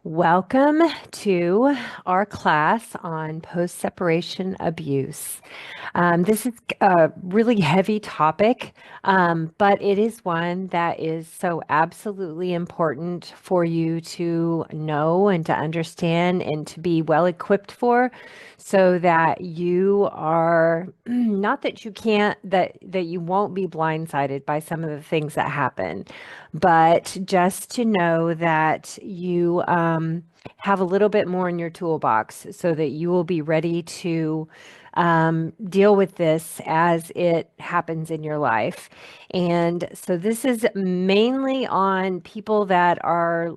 Welcome to our class on post-separation abuse. This is a really heavy topic, but it is one that is so absolutely important for you to know and to understand and to be well equipped for so that you are not that you can't that you won't be blindsided by some of the things that happen, but just to know that you have a little bit more in your toolbox so that you will be ready to deal with this as it happens in your life. And so this is mainly on people that are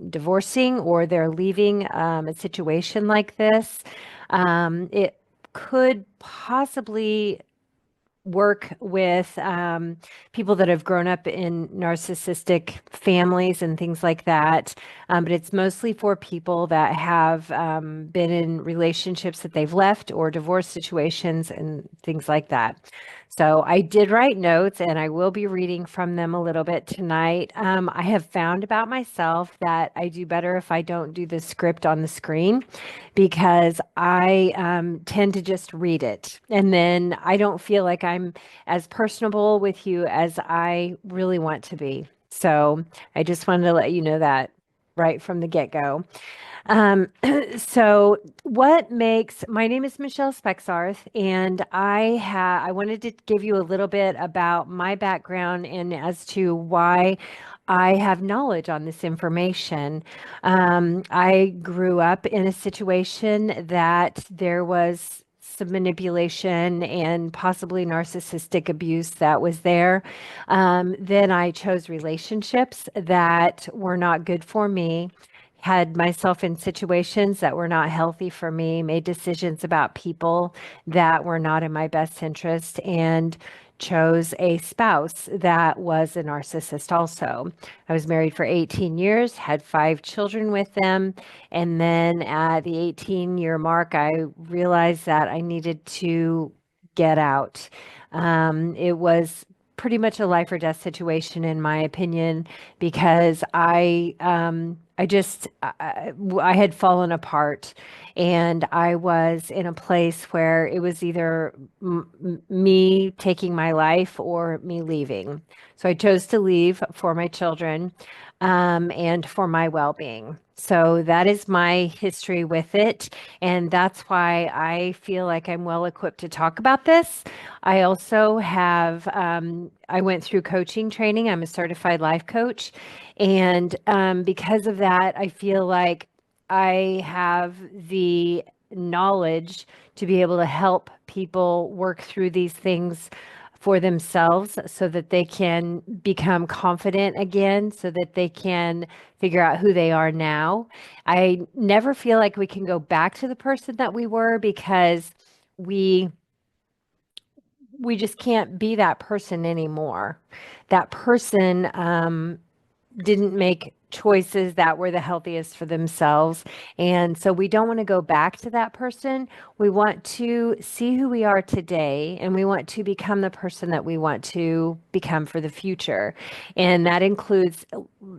divorcing or they're leaving a situation like this. It could possibly work with people that have grown up in narcissistic families and things like that. But it's mostly for people that have been in relationships that they've left or divorce situations and things like that. So I did write notes and I will be reading from them a little bit tonight. I have found about myself that I do better if I don't do the script on the screen because I tend to just read it. And then I don't feel like I'm as personable with you as I really want to be. So I just wanted to let you know that right from the get-go. Um, so my name is Michelle Spexarth, and I wanted to give you a little bit about my background and as to why I have knowledge on this information. I grew up in a situation that there was some manipulation and possibly narcissistic abuse that was there. Then I chose relationships that were not good for me, had myself in situations that were not healthy for me, made decisions about people that were not in my best interest, and chose a spouse that was a narcissist also. I was married for 18 years, had 5 children with them, and then at the 18-year mark, I realized that I needed to get out. It was pretty much a life or death situation, in my opinion, because I had fallen apart and I was in a place where it was either me taking my life or me leaving. So I chose to leave for my children and for my well-being. So that is my history with it. And that's why I feel like I'm well equipped to talk about this. I also I went through coaching training. I'm a certified life coach. And because of that, I feel like I have the knowledge to be able to help people work through these things for themselves so that they can become confident again, so that they can figure out who they are now. I never feel like we can go back to the person that we were because we we just can't be that person anymore. That person didn't make choices that were the healthiest for themselves. And so we don't want to go back to that person. We want to see who we are today and we want to become the person that we want to become for the future. And that includes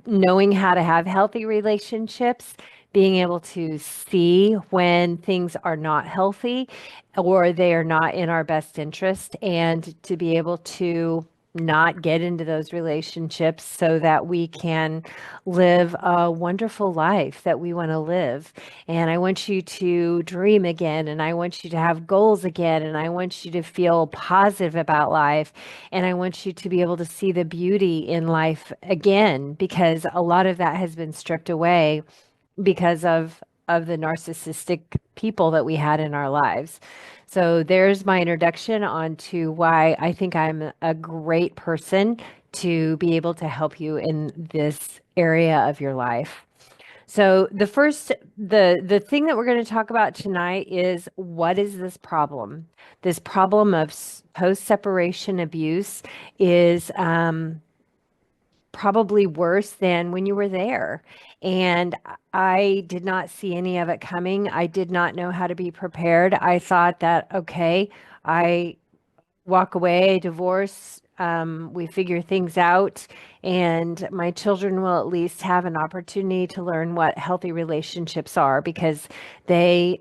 knowing how to have healthy relationships, being able to see when things are not healthy or they are not in our best interest, and to be able to not get into those relationships so that we can live a wonderful life that we want to live. And I want you to dream again, and I want you to have goals again, and I want you to feel positive about life, and I want you to be able to see the beauty in life again, because a lot of that has been stripped away because of the narcissistic people that we had in our lives. So there's my introduction on to why I think I'm a great person to be able to help you in this area of your life. So the thing that we're going to talk about tonight is, what is this problem? This problem of post-separation abuse is probably worse than when you were there. And I did not see any of it coming. I did not know how to be prepared. I thought that, okay, I walk away, divorce, we figure things out, and my children will at least have an opportunity to learn what healthy relationships are because I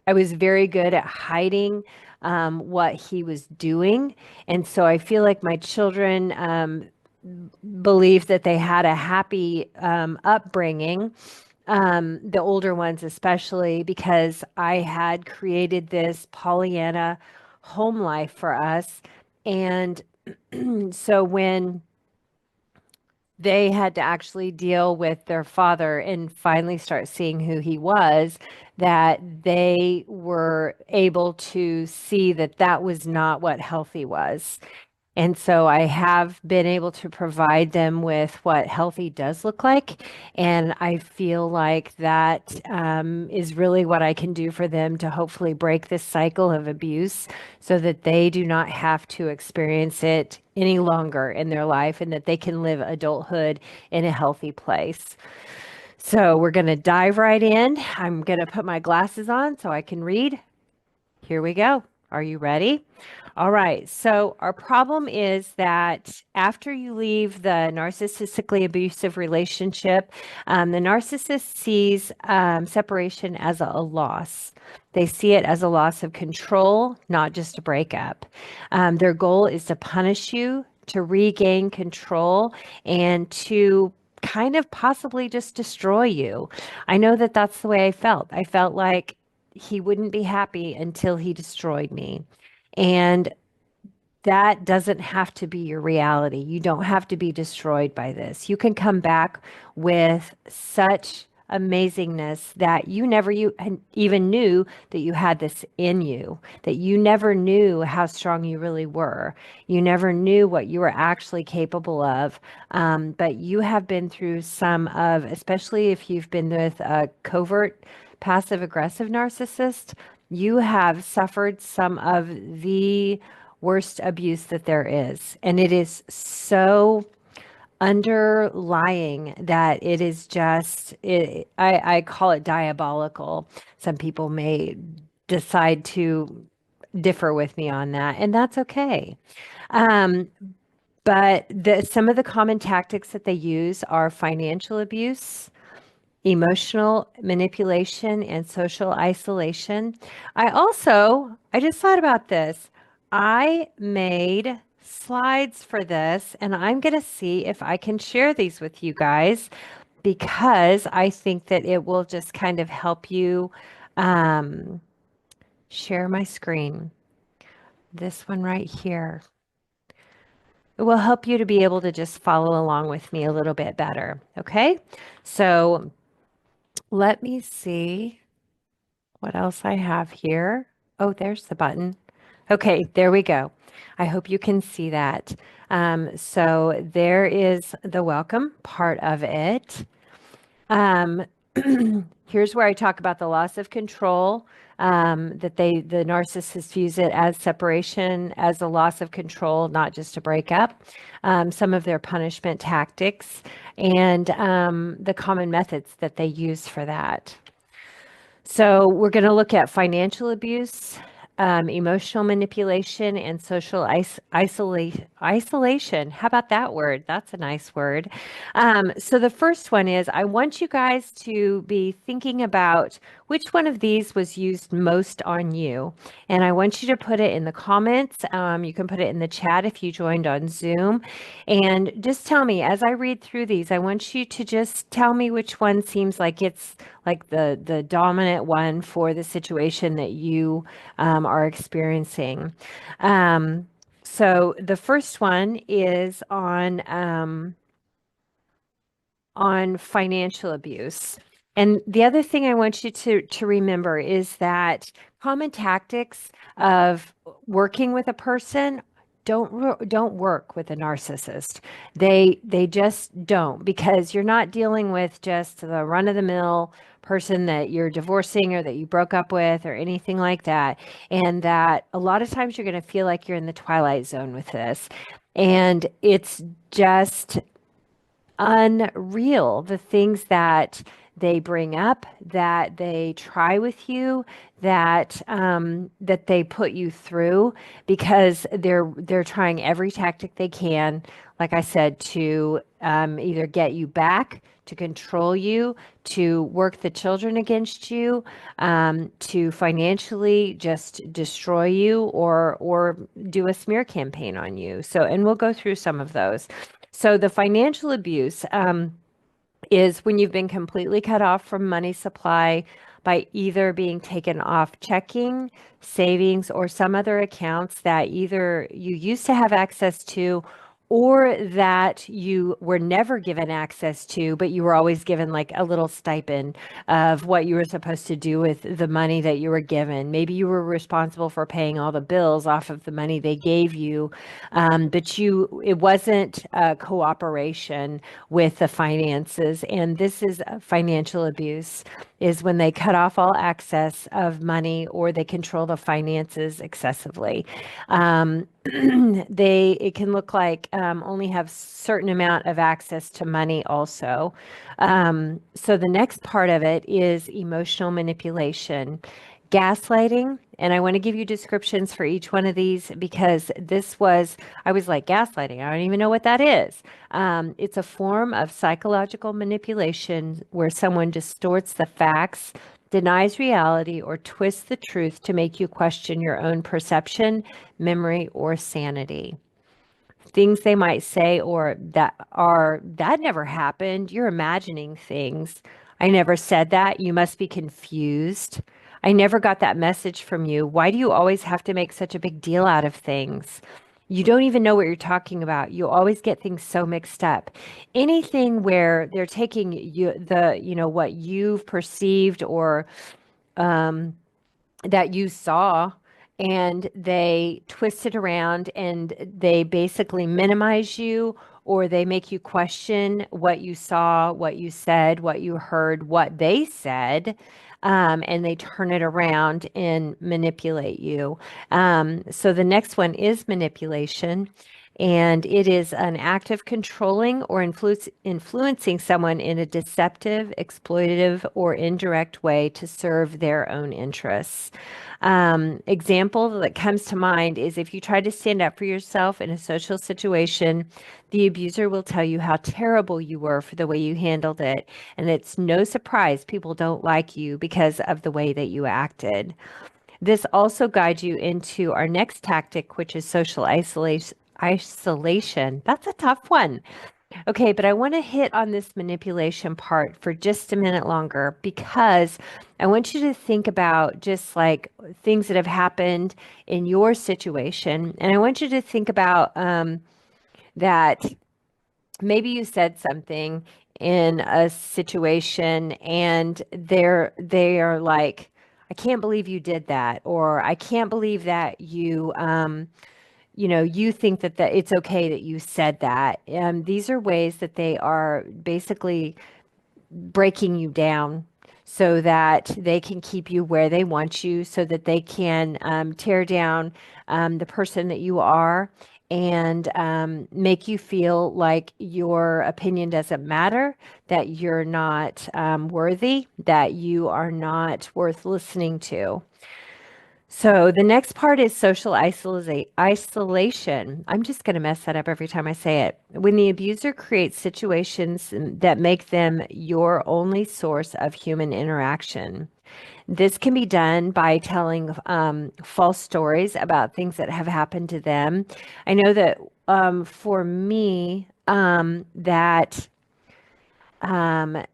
was very good at hiding what he was doing. And so I feel like my children believed that they had a happy upbringing, the older ones especially, because I had created this Pollyanna home life for us. And so when they had to actually deal with their father and finally start seeing who he was, that they were able to see that that was not what healthy was. And so I have been able to provide them with what healthy does look like. And I feel like that is really what I can do for them to hopefully break this cycle of abuse so that they do not have to experience it any longer in their life and that they can live adulthood in a healthy place. So we're going to dive right in. I'm going to put my glasses on so I can read. Here we go. Are you ready? All right. So, our problem is that after you leave the narcissistically abusive relationship, the narcissist sees separation as a loss. They see it as a loss of control, not just a breakup. Their goal is to punish you, to regain control, and to kind of possibly just destroy you. I know that that's the way I felt. I felt like he wouldn't be happy until he destroyed me. And that doesn't have to be your reality. You don't have to be destroyed by this. You can come back with such amazingness that you even knew that you had this in you, that you never knew how strong you really were. You never knew what you were actually capable of. But you have been through some of, especially if you've been with a covert passive aggressive narcissist, you have suffered some of the worst abuse that there is. And it is so underlying that it is just, I call it diabolical. Some people may decide to differ with me on that, and that's okay. Um, but some of the common tactics that they use are financial abuse, emotional manipulation, and social isolation. I just thought about this. I made slides for this, and I'm going to see if I can share these with you guys because I think that it will just kind of help you um, share my screen. This one right here. It will help you to be able to just follow along with me a little bit better. Okay. So let me see what else I have here. Oh, there's the button. Okay, there we go. I hope you can see that. So there is the welcome part of it. Um, here's where I talk about the loss of control, that the narcissist views it as separation, as a loss of control, not just a breakup. Some of their punishment tactics and the common methods that they use for that. So we're going to look at financial abuse, emotional manipulation, and social isolation. Isolation. How about that word? That's a nice word. So the first one is I want you guys to be thinking about which one of these was used most on you. And I want you to put it in the comments. You can put it in the chat if you joined on Zoom. And just tell me, as I read through these, I want you to just tell me which one seems like it's like the dominant one for the situation that you are experiencing. So the first one is on financial abuse. And the other thing I want you to remember is that common tactics of working with a person don't work with a narcissist. They just don't because you're not dealing with just the run of the mill person that you're divorcing or that you broke up with or anything like that. And that a lot of times you're going to feel like you're in the twilight zone with this. And it's just unreal. The things that they bring up, that they try with you, that they put you through because they're trying every tactic they can, like I said, to either get you back, to control you, to work the children against you, to financially just destroy you, or do a smear campaign on you. So, and we'll go through some of those. So the financial abuse is when you've been completely cut off from money supply by either being taken off checking, savings, or some other accounts that either you used to have access to or that you were never given access to, but you were always given like a little stipend of what you were supposed to do with the money that you were given. Maybe you were responsible for paying all the bills off of the money they gave you, but it wasn't cooperation with the finances. And this is financial abuse, is when they cut off all access of money or they control the finances excessively. It can look like only have certain amount of access to money also. So the next part of it is emotional manipulation, gaslighting. And I want to give you descriptions for each one of these because I was like, gaslighting, I don't even know what that is. It's a form of psychological manipulation where someone distorts the facts, denies reality, or twists the truth to make you question your own perception, memory, or sanity. Things they might say or that never happened. You're imagining things. I never said that. You must be confused. I never got that message from you. Why do you always have to make such a big deal out of things? You don't even know what you're talking about. You always get things so mixed up. Anything where they're taking what you've perceived or that you saw, and they twist it around and they basically minimize you, or they make you question what you saw, what you said, what you heard, what they said. And they turn it around and manipulate you. So the next one is manipulation. And it is an act of controlling or influencing someone in a deceptive, exploitative, or indirect way to serve their own interests. Example that comes to mind is if you try to stand up for yourself in a social situation, the abuser will tell you how terrible you were for the way you handled it. And it's no surprise people don't like you because of the way that you acted. This also guides you into our next tactic, which is social isolation. Isolation. That's a tough one. Okay, but I want to hit on this manipulation part for just a minute longer because I want you to think about just like things that have happened in your situation. And I want you to think about that maybe you said something in a situation and they are like, I can't believe you did that, or I can't believe that you think that it's okay that you said that. These are ways that they are basically breaking you down so that they can keep you where they want you, so that they can tear down the person that you are and make you feel like your opinion doesn't matter, that you're not worthy, that you are not worth listening to. So the next part is social isolation. I'm just going to mess that up every time I say it. When the abuser creates situations that make them your only source of human interaction. This can be done by telling false stories about things that have happened to them. I know that for me, that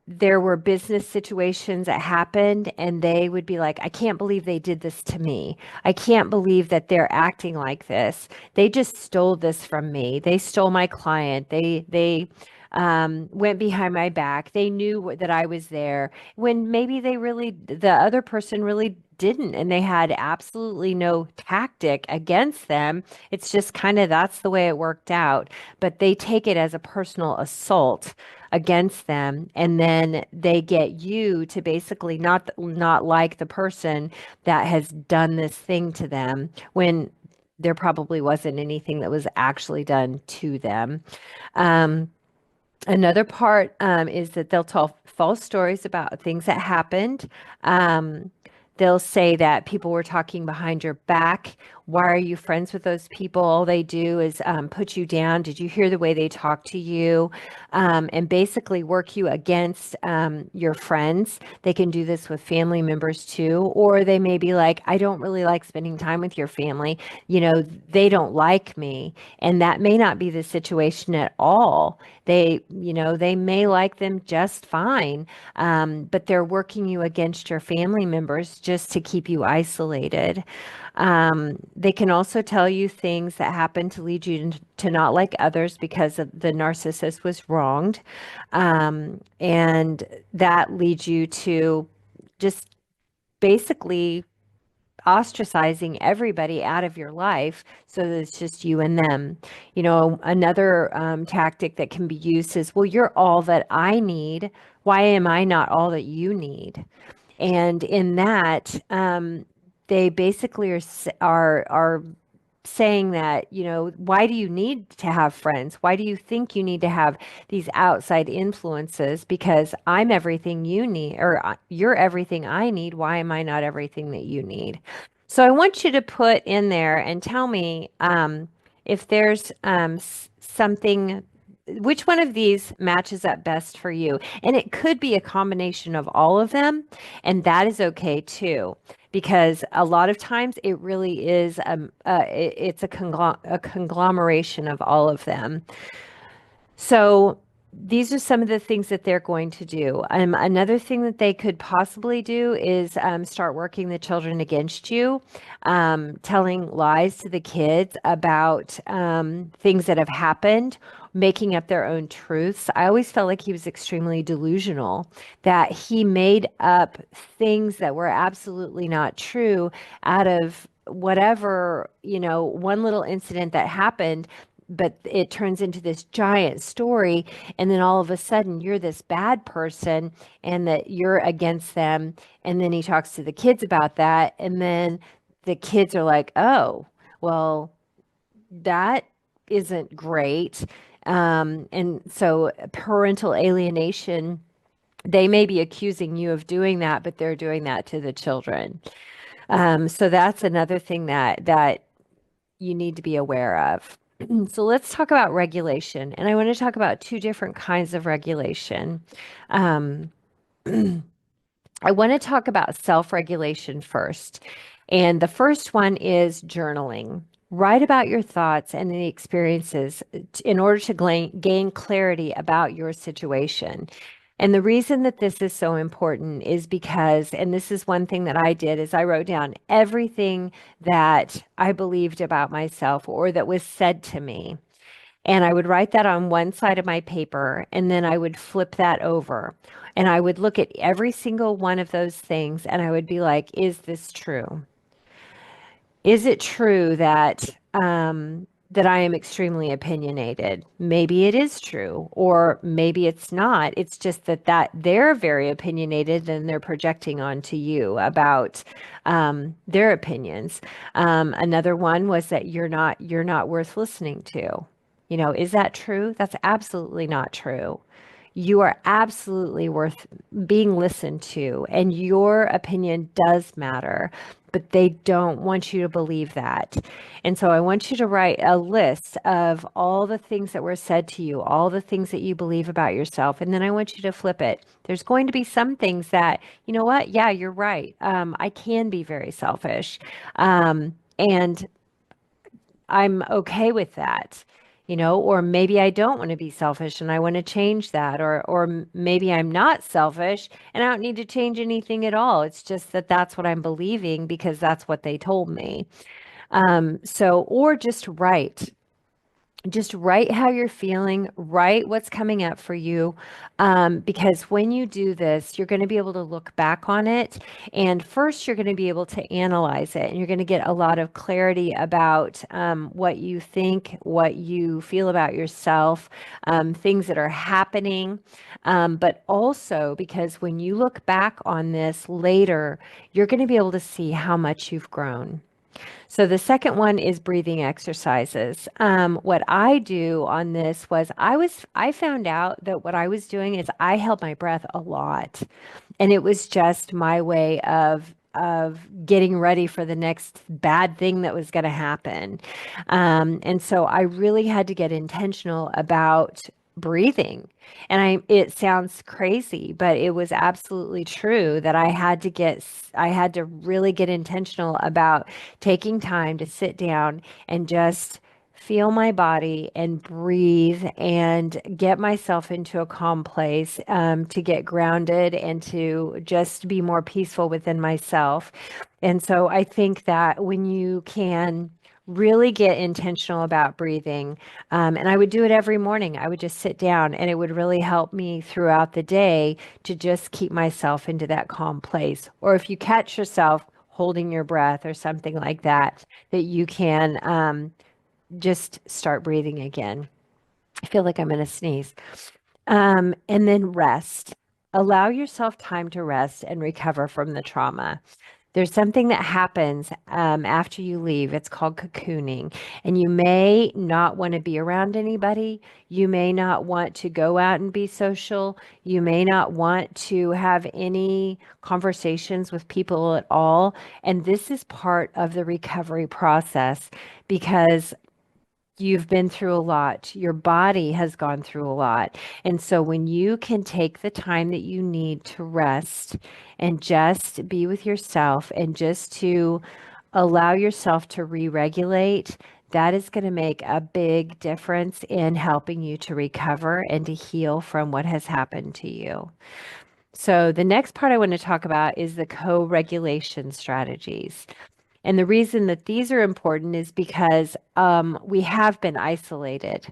there were business situations that happened, and they would be like, I can't believe they did this to me. I can't believe that they're acting like this. They just stole this from me. They stole my client. They went behind my back. They knew that I was there when maybe the other person really didn't, and they had absolutely no tactic against them. It's just kind of that's the way it worked out. But they take it as a personal assault against them, and then they get you to basically not like the person that has done this thing to them when there probably wasn't anything that was actually done to them. Um, Another part is that they'll tell false stories about things that happened. Um, they'll say that people were talking behind your back. Why are you friends with those people? All they do is put you down. Did you hear the way they talk to you? And basically work you against your friends. They can do this with family members too. Or they may be like, I don't really like spending time with your family. You know, they don't like me. And that may not be the situation at all. They may like them just fine, but they're working you against your family members just to keep you isolated. They can also tell you things that happen to lead you to not like others because of the narcissist was wronged. And that leads you to just basically ostracizing everybody out of your life so that it's just you and them. You know, another tactic that can be used is, well, you're all that I need. Why am I not all that you need? And in that, they basically are saying that, you know, why do you need to have friends? Why do you think you need to have these outside influences? Because I'm everything you need, or you're everything I need. Why am I not everything that you need? So I want you to put in there and tell me if there's something, which one of these matches up best for you? And it could be a combination of all of them, and that is okay too, because a lot of times it really is it's a conglomeration of all of them. So these are some of the things that they're going to do. Another thing that they could possibly do is start working the children against you, telling lies to the kids about things that have happened, making up their own truths. I always felt like he was extremely delusional, that he made up things that were absolutely not true out of whatever, you know, one little incident that happened, but it turns into this giant story, and then all of a sudden you're this bad person and that you're against them. And then he talks to the kids about that, and then the kids are like, oh, well, that isn't great. And so parental alienation, they may be accusing you of doing that, but they're doing that to the children. So that's another thing that you need to be aware of. So let's talk about regulation. And I want to talk about two different kinds of regulation. Um, I want to talk about self-regulation first. And the first one is journaling. Write about your thoughts and the experiences in order to gain clarity about your situation. And the reason that this is so important is because, and this is one thing that I did, is I wrote down everything that I believed about myself or that was said to me. And I would write that on one side of my paper, and then I would flip that over. And I would look at every single one of those things, and I would be like, is this true? Is it true that that I am extremely opinionated? Maybe it is true, or maybe it's not. It's just that they're very opinionated and they're projecting onto you about their opinions. Another one was that you're not worth listening to. You know, is that true? That's absolutely not true. You are absolutely worth being listened to, and your opinion does matter, but they don't want you to believe that. And so I want you to write a list of all the things that were said to you, all the things that you believe about yourself, and then I want you to flip it. There's going to be some things that, you know what? Yeah, you're right. I can be very selfish. And I'm okay with that, you know, or maybe I don't want to be selfish and I want to change that, or maybe I'm not selfish and I don't need to change anything at all. It's just that that's what I'm believing because that's what they told me. Or just write how you're feeling, write what's coming up for you. Because when you do this, you're going to be able to look back on it. And first, you're going to be able to analyze it. And you're going to get a lot of clarity about what you think, what you feel about yourself, things that are happening. But also, because when you look back on this later, you're going to be able to see how much you've grown. So the second one is breathing exercises. What I do on this was I found out that what I was doing is I held my breath a lot, and it was just my way of getting ready for the next bad thing that was going to happen. And so I really had to get intentional about breathing. And it sounds crazy, but it was absolutely true that I had to really get intentional about taking time to sit down and just feel my body and breathe and get myself into a calm place, to get grounded and to just be more peaceful within myself. And so I think that when you can really get intentional about breathing, and I would do it every morning, I would just sit down and it would really help me throughout the day to just keep myself into that calm place. Or if you catch yourself holding your breath or something like that, that you can just start breathing again. I feel like I'm going to sneeze. And then rest. Allow yourself time to rest and recover from the trauma. There's something that happens after you leave. It's called cocooning. And you may not want to be around anybody. You may not want to go out and be social. You may not want to have any conversations with people at all. And this is part of the recovery process because you've been through a lot. Your body has gone through a lot. And so when you can take the time that you need to rest and just be with yourself and just to allow yourself to re-regulate, that is going to make a big difference in helping you to recover and to heal from what has happened to you. So the next part I want to talk about is the co-regulation strategies. And the reason that these are important is because we have been isolated,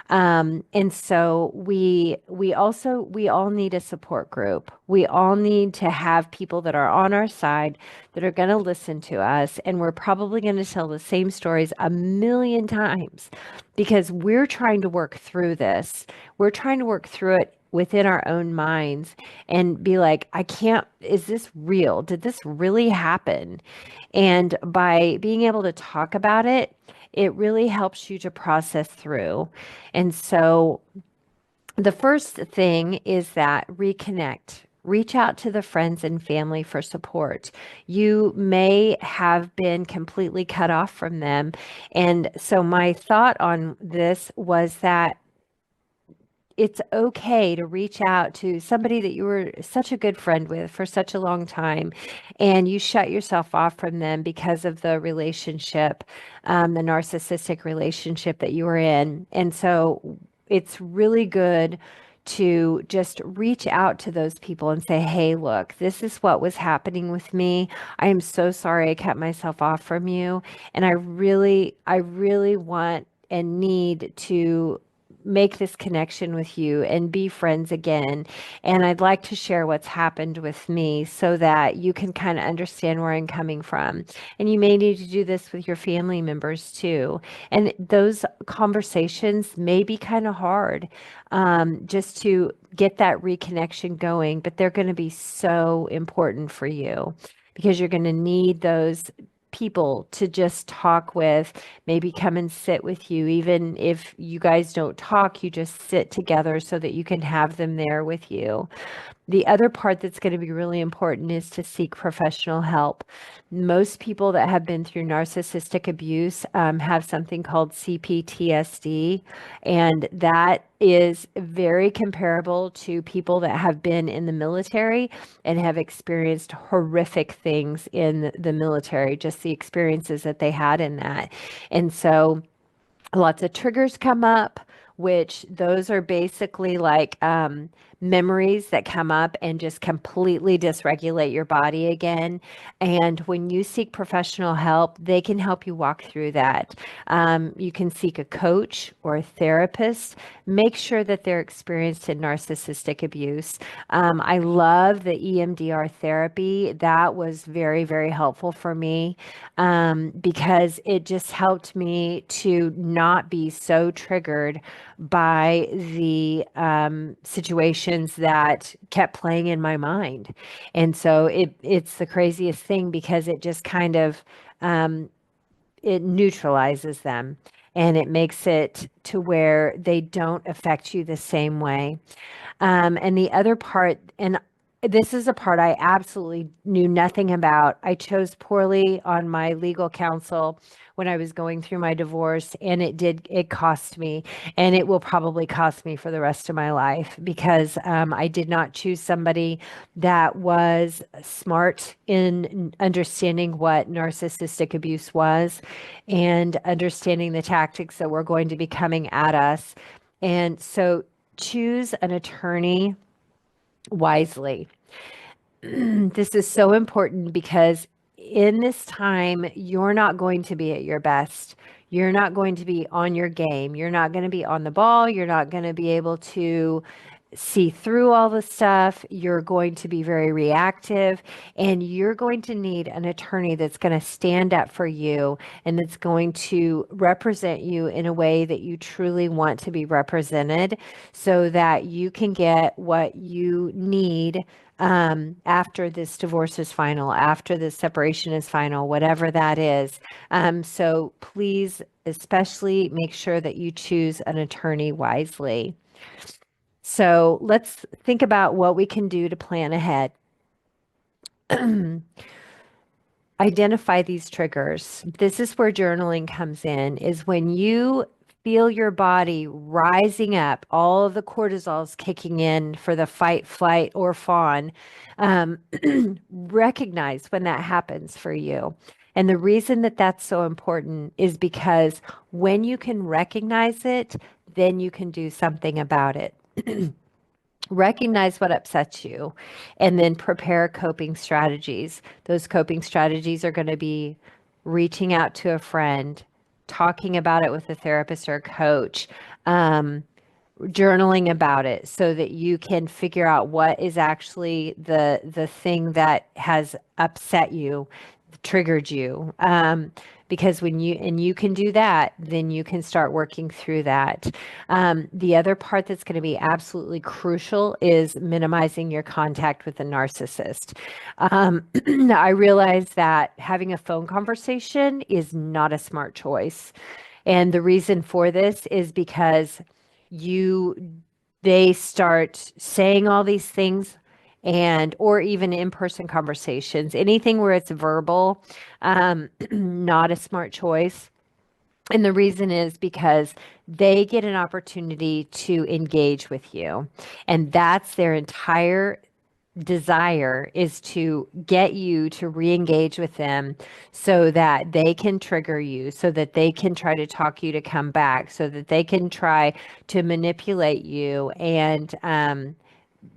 and so we all need a support group. We all need to have people that are on our side that are going to listen to us, and we're probably going to tell the same stories a million times because we're trying to work through this. We're trying to work through it within our own minds and be like, I can't, is this real? Did this really happen? And by being able to talk about it, it really helps you to process through. And so the first thing is that reconnect. Reach out to the friends and family for support. You may have been completely cut off from them. And so my thought on this was that it's okay to reach out to somebody that you were such a good friend with for such a long time and you shut yourself off from them because of the relationship, the narcissistic relationship that you were in. And so it's really good to just reach out to those people and say, hey, look, this is what was happening with me. I am so sorry I kept myself off from you. And I really want and need to make this connection with you and be friends again. And I'd like to share what's happened with me so that you can kind of understand where I'm coming from. And you may need to do this with your family members too. And those conversations may be kind of hard, just to get that reconnection going, but they're going to be so important for you because you're going to need those people to just talk with, maybe come and sit with you. Even if you guys don't talk, you just sit together so that you can have them there with you. The other part that's going to be really important is to seek professional help. Most people that have been through narcissistic abuse have something called CPTSD, and that is very comparable to people that have been in the military and have experienced horrific things in the military, just the experiences that they had in that. And so lots of triggers come up, which those are basically like memories that come up and just completely dysregulate your body again. And when you seek professional help, they can help you walk through that. You can seek a coach or a therapist. Make sure that they're experienced in narcissistic abuse. I love the EMDR therapy. That was very, very helpful for me, because it just helped me to not be so triggered by the situations that kept playing in my mind. And so it's the craziest thing because it just kind of it neutralizes them, and it makes it to where they don't affect you the same way. And the other part, and this is a part I absolutely knew nothing about. I chose poorly on my legal counsel when I was going through my divorce, and it cost me, and it will probably cost me for the rest of my life because I did not choose somebody that was smart in understanding what narcissistic abuse was and understanding the tactics that were going to be coming at us. And so choose an attorney wisely. This is so important because in this time, you're not going to be at your best. You're not going to be on your game. You're not going to be on the ball. You're not going to be able to see through all the stuff. You're going to be very reactive, and you're going to need an attorney that's going to stand up for you and that's going to represent you in a way that you truly want to be represented so that you can get what you need after this divorce is final, after this separation is final, whatever that is. So please, especially make sure that you choose an attorney wisely. So let's think about what we can do to plan ahead. Identify these triggers. This is where journaling comes in, is when you feel your body rising up, all of the cortisol's kicking in for the fight, flight, or fawn. Um, recognize when that happens for you. And the reason that that's so important is because when you can recognize it, then you can do something about it. Recognize what upsets you and then prepare coping strategies. Those coping strategies are going to be reaching out to a friend, talking about it with a therapist or a coach, journaling about it so that you can figure out what is actually the thing that has upset you, triggered you. Because when you can do that, then you can start working through that. The other part that's going to be absolutely crucial is minimizing your contact with the narcissist. I realize that having a phone conversation is not a smart choice. And the reason for this is because you they start saying all these things, and or even in-person conversations, anything where it's verbal, not a smart choice. And the reason is because they get an opportunity to engage with you, and that's their entire desire, is to get you to re-engage with them so that they can trigger you, so that they can try to talk you to come back, so that they can try to manipulate you and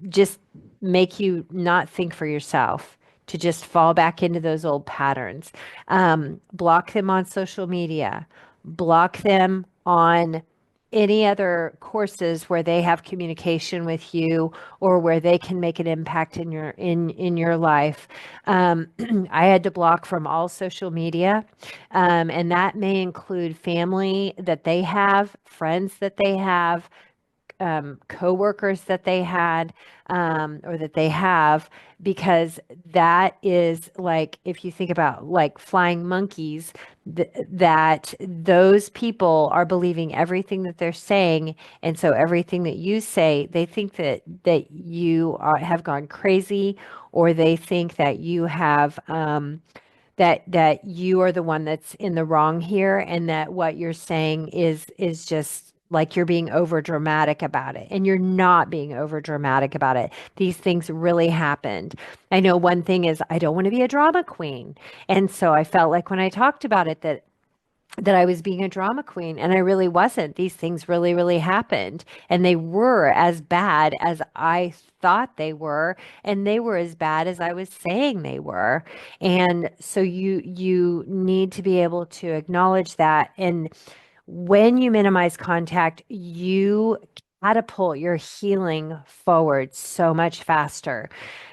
just make you not think for yourself, to just fall back into those old patterns. Block them on social media, block them on any other courses where they have communication with you or where they can make an impact in your life. I had to block from all social media, and that may include family that they have, friends that they have, coworkers that they had, or that they have, because that is like, if you think about like flying monkeys, that those people are believing everything that they're saying, and so everything that you say, they think that you have gone crazy, or they think that you have that you are the one that's in the wrong here, and that what you're saying is just like you're being over dramatic about it, and you're not being over dramatic about it. These things really happened. I know one thing is I don't want to be a drama queen, and so I felt like when I talked about it that I was being a drama queen, and I really wasn't. These things really, really happened, and they were as bad as I thought they were, and they were as bad as I was saying they were. And so you need to be able to acknowledge that. And when you minimize contact, you catapult your healing forward so much faster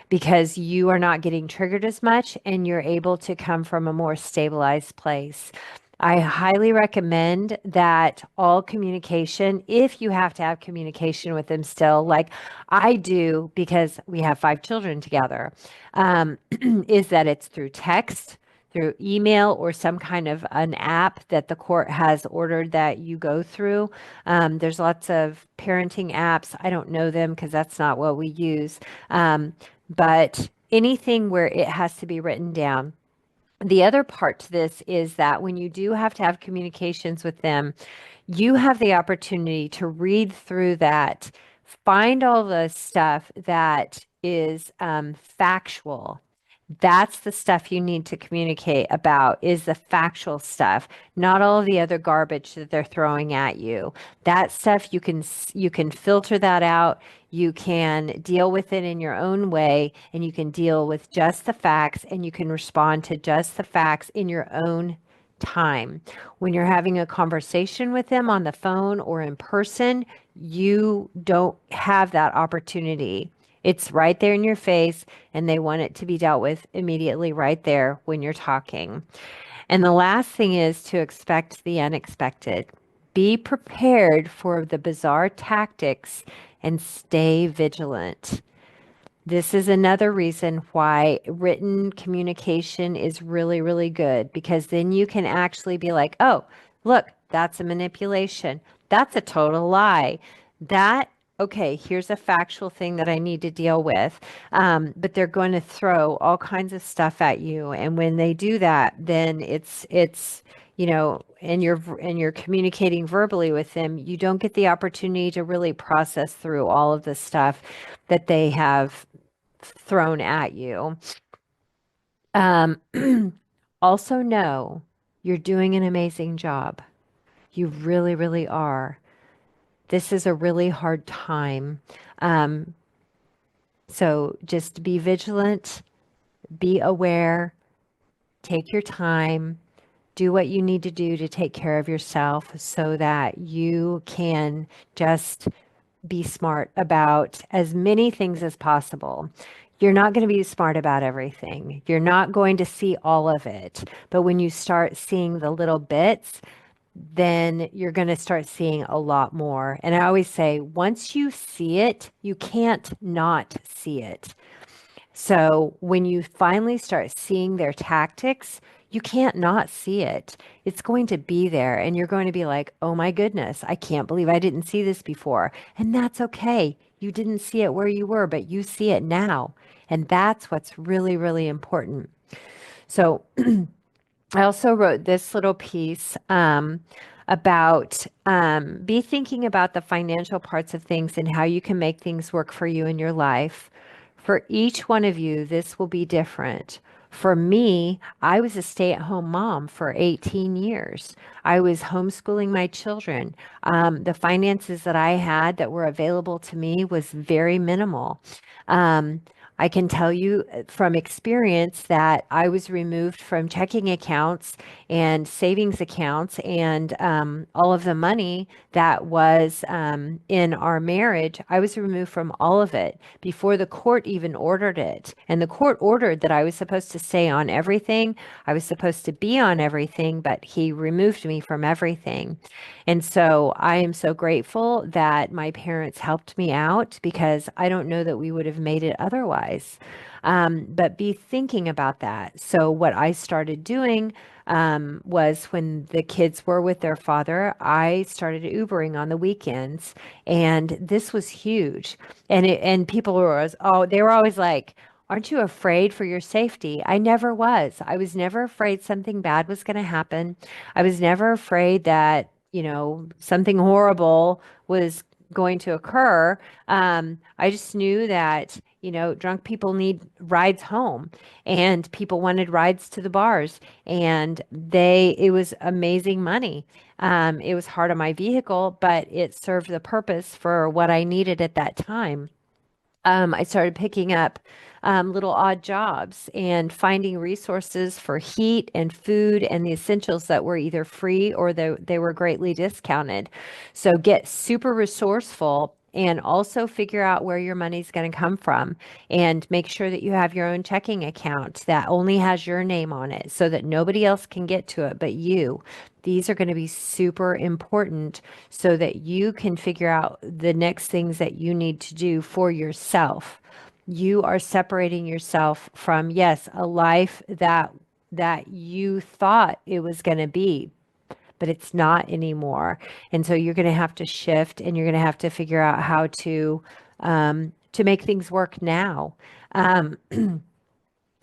because you are not getting triggered as much, and you're able to come from a more stabilized place. I highly recommend that all communication, if you have to have communication with them still, like I do because we have 5 children together, is that it's through text, through email or some kind of an app that the court has ordered that you go through. There's lots of parenting apps. I don't know them because that's not what we use. But anything where it has to be written down. The other part to this is that when you do have to have communications with them, you have the opportunity to read through that, find all the stuff that is factual. That's the stuff you need to communicate about is the factual stuff, not all of the other garbage that they're throwing at you. That stuff you can filter that out. You can deal with it in your own way, and you can deal with just the facts, and you can respond to just the facts in your own time. When you're having a conversation with them on the phone or in person, you don't have that opportunity. It's right there in your face, and they want it to be dealt with immediately right there when you're talking. And the last thing is to expect the unexpected. Be prepared for the bizarre tactics and stay vigilant. This is another reason why written communication is really, really good because then you can actually be like, oh, look, that's a manipulation. That's a total lie. That, okay, here's a factual thing that I need to deal with. But they're going to throw all kinds of stuff at you. And when they do that, then and you're communicating verbally with them, you don't get the opportunity to really process through all of the stuff that they have thrown at you. Um, also know you're doing an amazing job. You really, really are. This is a really hard time. Um, so just be vigilant, be aware, take your time, do what you need to do to take care of yourself so that you can just be smart about as many things as possible. You're not going to be smart about everything. You're not going to see all of it. But when you start seeing the little bits, then you're going to start seeing a lot more. And I always say, once you see it, you can't not see it. So when you finally start seeing their tactics, you can't not see it. It's going to be there, and you're going to be like, oh my goodness, I can't believe I didn't see this before. And that's okay. You didn't see it where you were, but you see it now. And that's what's really, really important. So I also wrote this little piece about be thinking about the financial parts of things and how you can make things work for you in your life. For each one of you, this will be different. For me, I was a stay-at-home mom for 18 years. I was homeschooling my children. The finances that I had that were available to me was very minimal. Um, I can tell you from experience that I was removed from checking accounts and savings accounts and all of the money that was in our marriage. I was removed from all of it before the court even ordered it. And the court ordered that I was supposed to stay on everything. I was supposed to be on everything, but he removed me from everything. And so I am so grateful that my parents helped me out because I don't know that we would have made it otherwise. But be thinking about that. So what I started doing was when the kids were with their father, I started Ubering on the weekends, and this was huge. And people were always, oh, they were always like, aren't you afraid for your safety? I never was. I was never afraid something bad was going to happen. I was never afraid that, something horrible was going to occur. I just knew that, drunk people need rides home and people wanted rides to the bars and it was amazing money. It was hard on my vehicle, but it served the purpose for what I needed at that time. I started picking up little odd jobs and finding resources for heat and food and the essentials that were either free or they were greatly discounted. So get super resourceful and also figure out where your money's going to come from and make sure that you have your own checking account that only has your name on it so that nobody else can get to it but you. These are going to be super important so that you can figure out the next things that you need to do for yourself. You are separating yourself from, yes, a life that that you thought it was going to be, but it's not anymore. And so you're going to have to shift, and you're going to have to figure out how to make things work now. Um,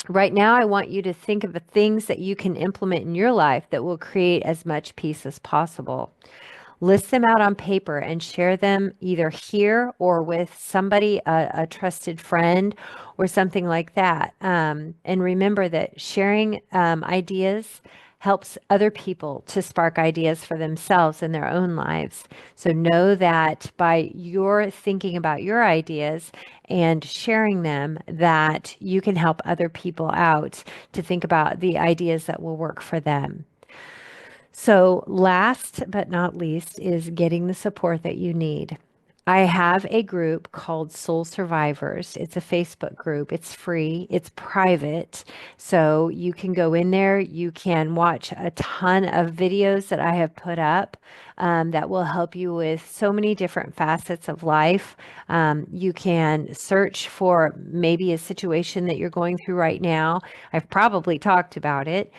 right now, I want you to think of the things that you can implement in your life that will create as much peace as possible. List them out on paper and share them either here or with somebody, a trusted friend or something like that. And remember that sharing ideas helps other people to spark ideas for themselves in their own lives. So know that by your thinking about your ideas and sharing them, that you can help other people out to think about the ideas that will work for them. So, last but not least is getting the support that you need. I have a group called Soul Survivors. It's a Facebook group. It's free, it's private. So, you can go in there, you can watch a ton of videos that I have put up that will help you with so many different facets of life. You can search for maybe a situation that you're going through right now. I've probably talked about it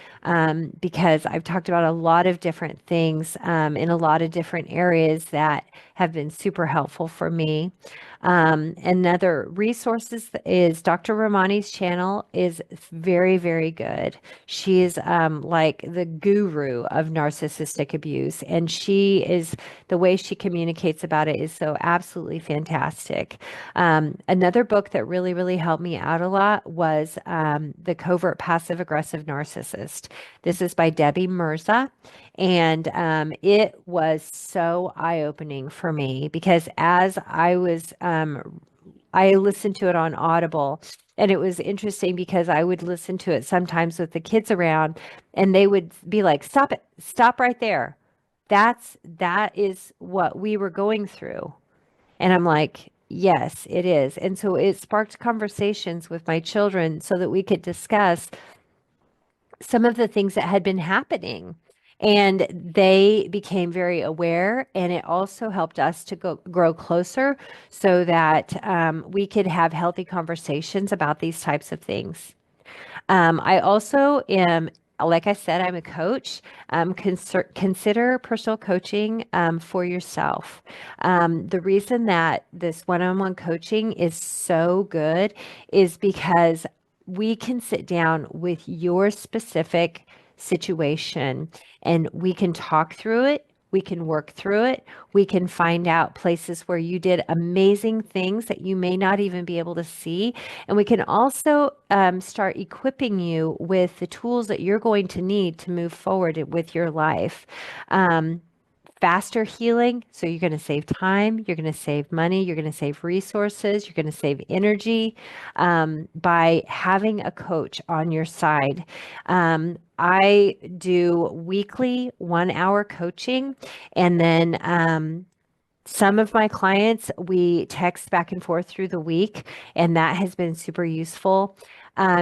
because I've talked about a lot of different things in a lot of different areas that have been super helpful for me. Another resources is Dr. Romani's channel is very, very good. She is like the guru of narcissistic abuse, and the way she communicates about it is so absolutely fantastic. Another book that really, really helped me out a lot was The Covert Passive Aggressive Narcissist. This is by Debbie Mirza. And it was so eye-opening for me because as I listened to it on Audible, and it was interesting because I would listen to it sometimes with the kids around, and they would be like, "Stop it, stop right there. That is what we were going through." And I'm like, "Yes, it is." And so it sparked conversations with my children so that we could discuss some of the things that had been happening. And they became very aware, and it also helped us to grow closer so that we could have healthy conversations about these types of things. I also am, like I said, I'm a coach. Consider personal coaching for yourself. The reason that this one on one coaching is so good is because we can sit down with your specific situation and we can talk through it. We can work through it. We can find out places where you did amazing things that you may not even be able to see. And we can also start equipping you with the tools that you're going to need to move forward with your life. Um, Faster healing. So you're going to save time, you're going to save money, you're going to save resources, you're going to save energy by having a coach on your side. I do weekly 1 hour coaching, and then some of my clients, we text back and forth through the week, and that has been super useful.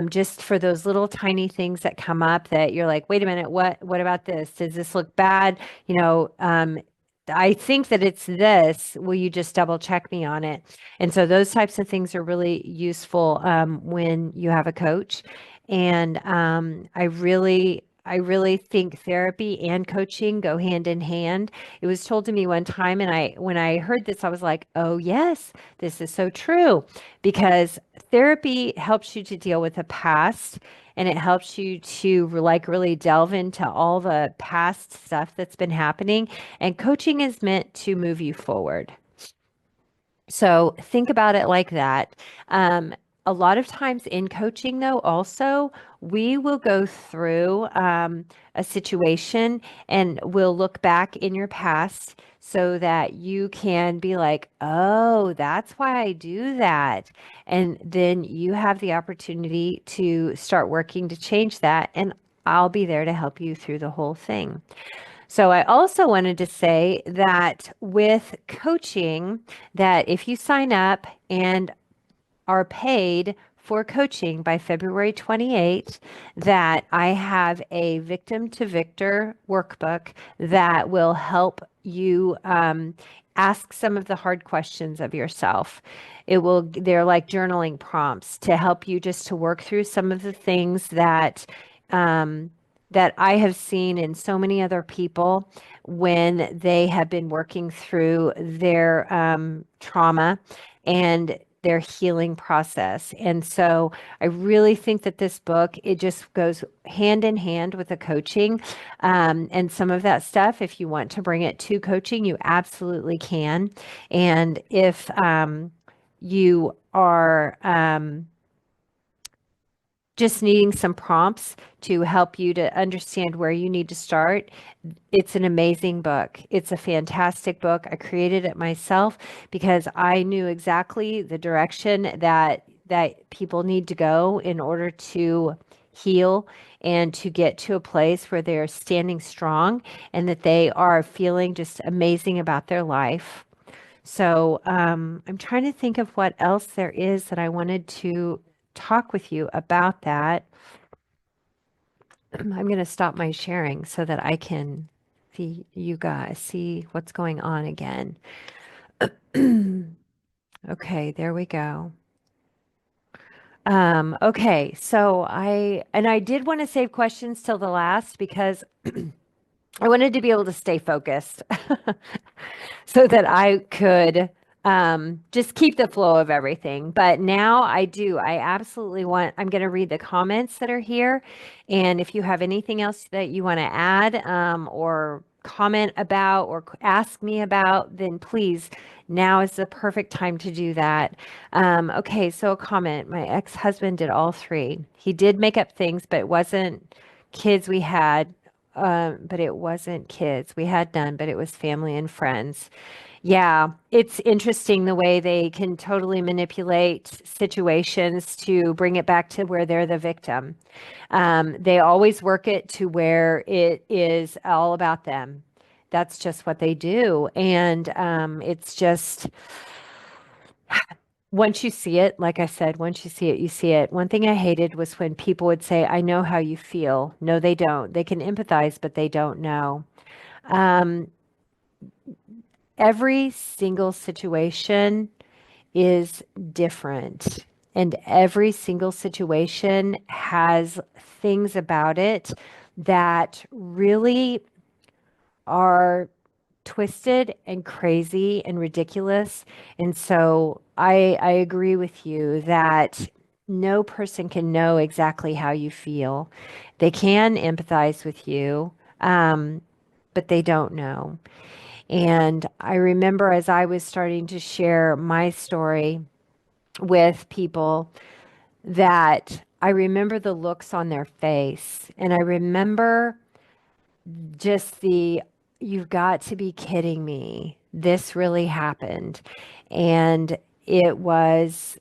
Just for those little tiny things that come up that you're like, wait a minute, what about this? Does this look bad? I think that it's this. Will you just double check me on it? And so those types of things are really useful when you have a coach. And I really think therapy and coaching go hand in hand. It was told to me one time, and when I heard this, I was like, "Oh yes, this is so true," because therapy helps you to deal with the past, and it helps you to like really delve into all the past stuff that's been happening. And coaching is meant to move you forward. So think about it like that. A lot of times in coaching, though, also, we will go through a situation and we'll look back in your past so that you can be like, oh, that's why I do that. And then you have the opportunity to start working to change that. And I'll be there to help you through the whole thing. So I also wanted to say that with coaching, that if you sign up and are paid for coaching by February 28th, that I have a victim to victor workbook that will help you ask some of the hard questions of yourself. They're like journaling prompts to help you just to work through some of the things that that I have seen in so many other people when they have been working through their trauma and their healing process. And so I really think that this book, it just goes hand in hand with the coaching. And some of that stuff, if you want to bring it to coaching, you absolutely can. And if you are just needing some prompts to help you to understand where you need to start, it's an amazing book. It's a fantastic book. I created it myself because I knew exactly the direction that people need to go in order to heal and to get to a place where they're standing strong and that they are feeling just amazing about their life. So I'm trying to think of what else there is that I wanted to talk with you about that. I'm going to stop my sharing so that I can see you guys, see what's going on again. Okay, there we go. Okay, so I did want to save questions till the last because I wanted to be able to stay focused so that I could just keep the flow of everything. But now I do. I absolutely want, I'm going to read the comments that are here. And if you have anything else that you want to add or comment about or ask me about, then please, now is the perfect time to do that. Okay, so a comment. My ex-husband did all three. He did make up things, but it wasn't kids we had. But it wasn't kids. We had none, but it was family and friends. Yeah, it's interesting the way they can totally manipulate situations to bring it back to where they're the victim. They always work it to where it is all about them. That's just what they do. And it's just, once you see it, like I said, once you see it, you see it. One thing I hated was when people would say, I know how you feel. No, they don't. They can empathize, but they don't know. Um, every single situation is different, and every single situation has things about it that really are twisted and crazy and ridiculous. And so I agree with you that no person can know exactly how you feel. They can empathize with you, but they don't know. And I remember as I was starting to share my story with people that I remember the looks on their face. And I remember just you've got to be kidding me. This really happened. And it was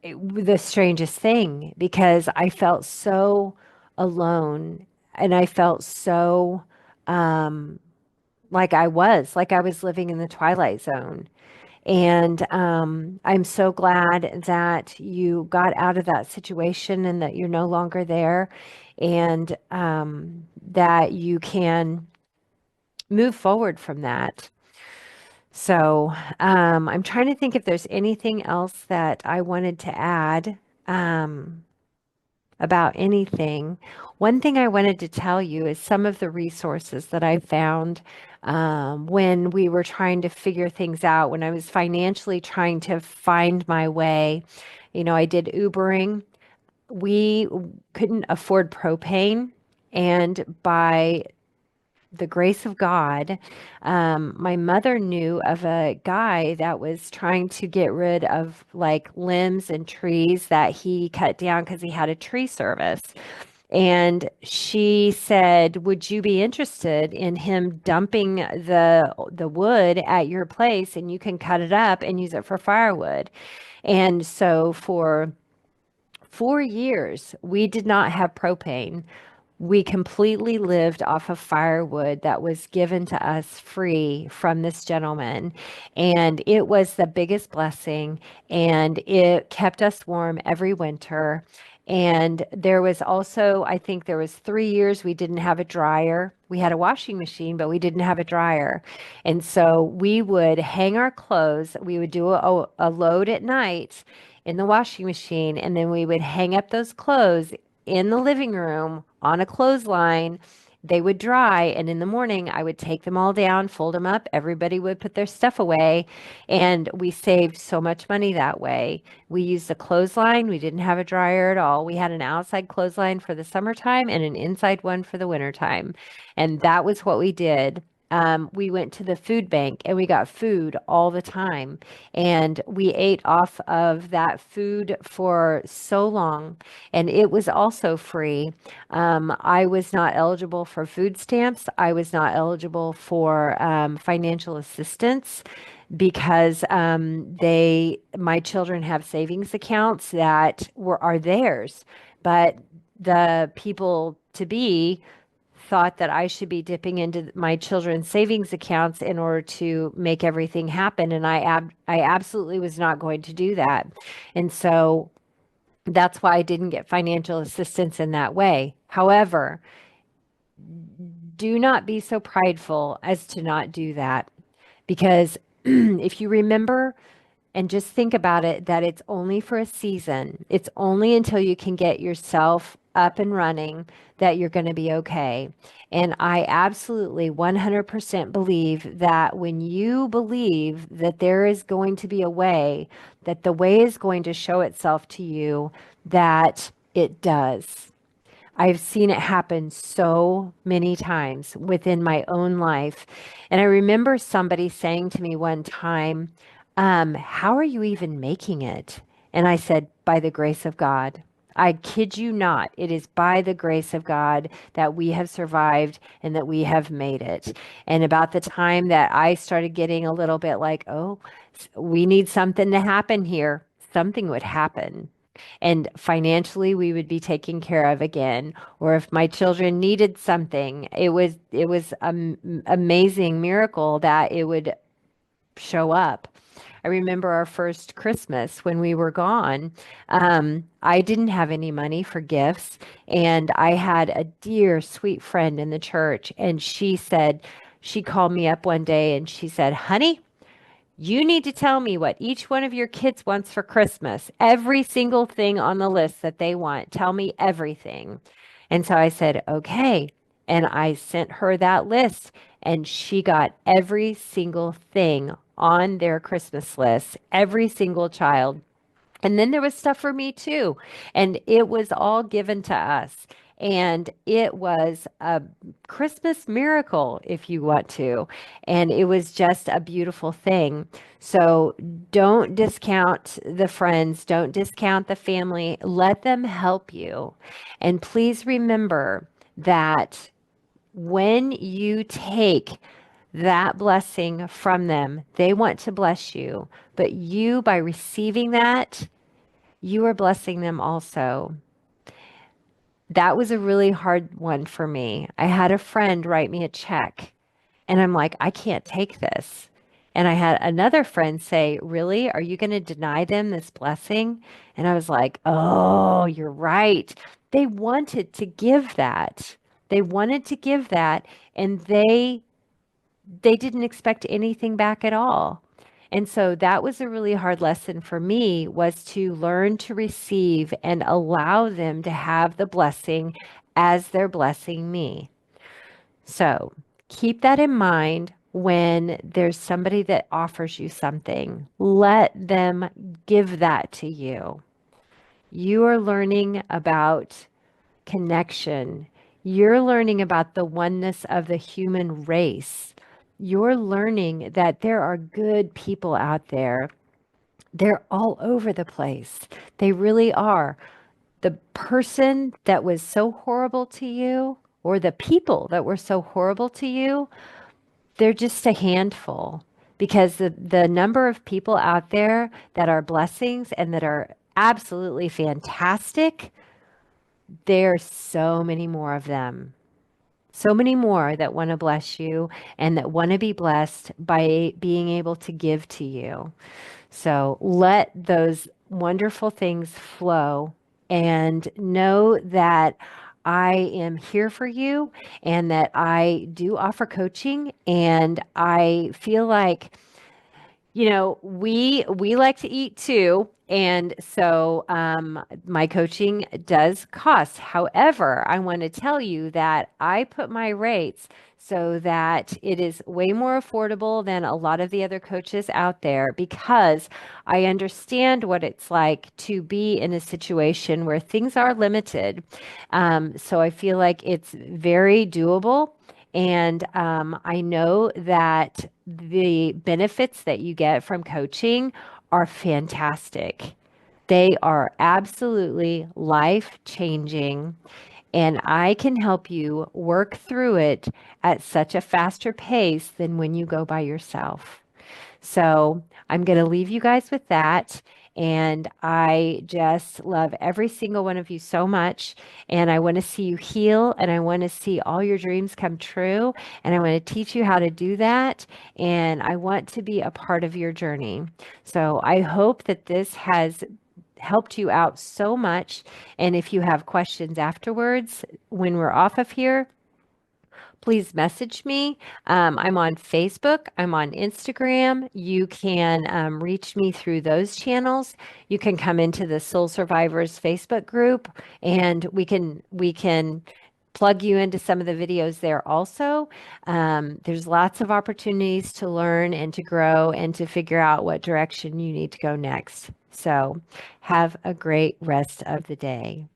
the strangest thing because I felt so alone and I felt so like I was living in the twilight zone. And I'm so glad that you got out of that situation and that you're no longer there and that you can move forward from that. So I'm trying to think if there's anything else that I wanted to add about anything. One thing I wanted to tell you is some of the resources that I found when we were trying to figure things out, when I was financially trying to find my way. You know, I did Ubering. We couldn't afford propane. And by the grace of God, my mother knew of a guy that was trying to get rid of like limbs and trees that he cut down because he had a tree service. And she said, "Would you be interested in him dumping the wood at your place and you can cut it up and use it for firewood?" And so for 4 years, we did not have propane. We completely lived off of firewood that was given to us free from this gentleman. And it was the biggest blessing. And it kept us warm every winter. And there was also, I think there was 3 years we didn't have a dryer. We had a washing machine, but we didn't have a dryer. And so we would hang our clothes. We would do a load at night in the washing machine, and then we would hang up those clothes in the living room on a clothesline. They would dry, and in the morning, I would take them all down, fold them up. Everybody would put their stuff away, and we saved so much money that way. We used a clothesline. We didn't have a dryer at all. We had an outside clothesline for the summertime and an inside one for the wintertime. And that was what we did. We went to the food bank and we got food all the time. And we ate off of that food for so long. And it was also free. I was not eligible for food stamps. I was not eligible for financial assistance because my children have savings accounts that are theirs, but the people to be thought that I should be dipping into my children's savings accounts in order to make everything happen, and I absolutely was not going to do that, and so that's why I didn't get financial assistance in that way. However, do not be so prideful as to not do that, because if you remember and just think about it, that it's only for a season. It's only until you can get yourself up and running that you're going to be okay. And I absolutely 100% believe that when you believe that there is going to be a way, that the way is going to show itself to you, that it does. I've seen it happen so many times within my own life. And I remember somebody saying to me one time, how are you even making it? And I said, by the grace of God. I kid you not. It is by the grace of God that we have survived and that we have made it. And about the time that I started getting a little bit like, oh, we need something to happen here, something would happen. And financially, we would be taken care of again. Or if my children needed something, it was amazing miracle that it would show up. I remember our first Christmas when we were gone. I didn't have any money for gifts, and I had a dear, sweet friend in the church, and she called me up one day and she said, honey, you need to tell me what each one of your kids wants for Christmas. Every single thing on the list that they want. Tell me everything. And so I said, okay. And I sent her that list, and she got every single thing on their Christmas list, every single child. And then there was stuff for me too. And it was all given to us. And it was a Christmas miracle, if you want to. And it was just a beautiful thing. So don't discount the friends, don't discount the family. Let them help you. And please remember that when you take that blessing from them, they want to bless you. But you, by receiving that, you are blessing them also. That was a really hard one for me. I had a friend write me a check, and I'm like, I can't take this. And I had another friend say, really? Are you going to deny them this blessing? And I was like, oh, you're right. They wanted to give that. They wanted to give that, and they didn't expect anything back at all. And so that was a really hard lesson for me, was to learn to receive and allow them to have the blessing as they're blessing me. So keep that in mind when there's somebody that offers you something. Let them give that to you. You are learning about connection. You're learning about the oneness of the human race. You're learning that there are good people out there. They're all over the place. They really are. The person that was so horrible to you, or the people that were so horrible to you, they're just a handful, because the number of people out there that are blessings and that are absolutely fantastic, there's so many more of them. So many more that want to bless you and that want to be blessed by being able to give to you. So let those wonderful things flow, and know that I am here for you, and that I do offer coaching, and I feel like, we like to eat too, And so my coaching does cost. However, I want to tell you that I put my rates so that it is way more affordable than a lot of the other coaches out there because I understand what it's like to be in a situation where things are limited. So I feel like it's very doable. And I know that the benefits that you get from coaching are fantastic. They are absolutely life changing, and I can help you work through it at such a faster pace than when you go by yourself. So I'm going to leave you guys with that. And I just love every single one of you so much. And I want to see you heal and I want to see all your dreams come true. And I want to teach you how to do that. And I want to be a part of your journey. So I hope that this has helped you out so much. And if you have questions afterwards, when we're off of here, please message me. I'm on Facebook. I'm on Instagram. You can reach me through those channels. You can come into the Soul Survivors Facebook group, and we can plug you into some of the videos there also. There's lots of opportunities to learn and to grow and to figure out what direction you need to go next. So have a great rest of the day.